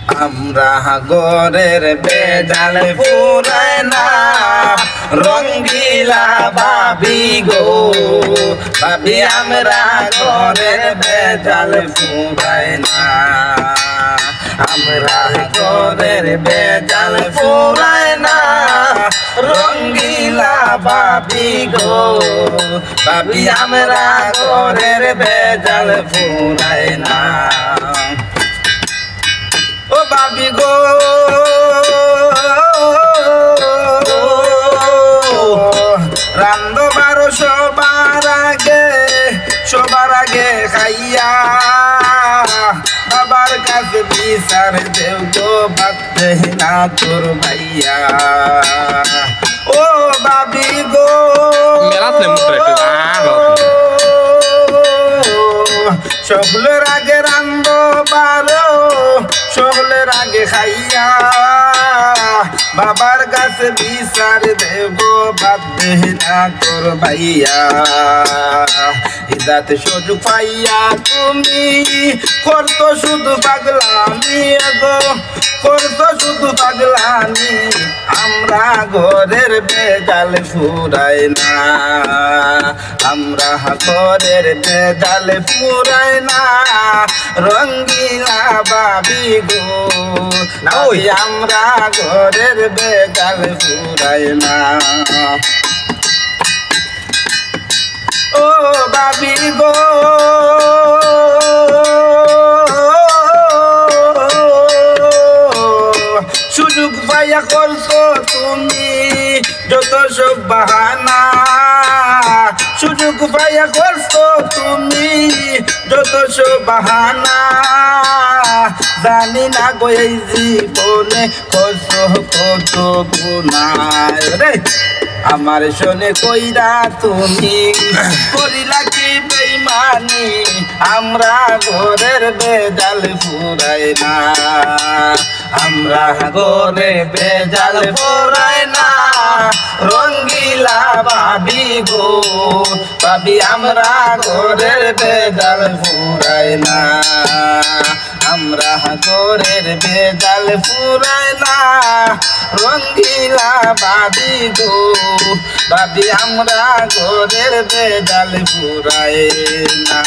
আমরা ঘরের বেজাল ফুরায় না রঙ্গিলা ভাবি গো ভাবি আমরা ঘরের বেজাল ফুরায় না আমরা ঘরের বেজাল ফুরায় না রঙ্গিলা ভাবি গো ভাবি আমরা ঘরের বেজাল ফুরায় না ও ভাবি গো রান্ধো বারো সবার আগে খাইয়া বাবার কাছে বিচার দেও গো বাদে না তোর ভাইয়া ও ভাবি গো সকলের আগে রান্ধো বারো সকলের আগে খাইয়া বাবার কাছে বিচার দেব বাদে না তোর ভাইয়া ইদাতে সুযোগ পাইয়া তুমি করতো শুধু পাগলামি গো করতো শুধু পাগলামি আমরা ঘরের বেজাল ফুরাই না আমরা ঘরের বেজাল ফুরাই না রঙ্গিলা ভাবি গো আমরা ঘরের বেজাল ফুরাই না ও ভাবি গো সুযোগ পাইয়া করছো তুমি যত সব বাহানা সুযোগ পাইয়া করছো তুমি যত সব বাহানা জানি না গো এই জীবনে করছো কত গুনাহ রে আমার শোনে কইরা তুমি করিলা কি বেঈমানি আমরা ঘরের বেজাল ফুরাই না আমরা ঘরে বেজাল ফুরাই না রঙ্গিলা ভাবি গো ভাবি আমরা ঘরের বেজাল ফুরাই না আমরা ঘরের বেজাল ফুরাই না রঙ্গিলা ভাবি গো ভাবি আমরা ঘরের বেজাল ফুরাই না।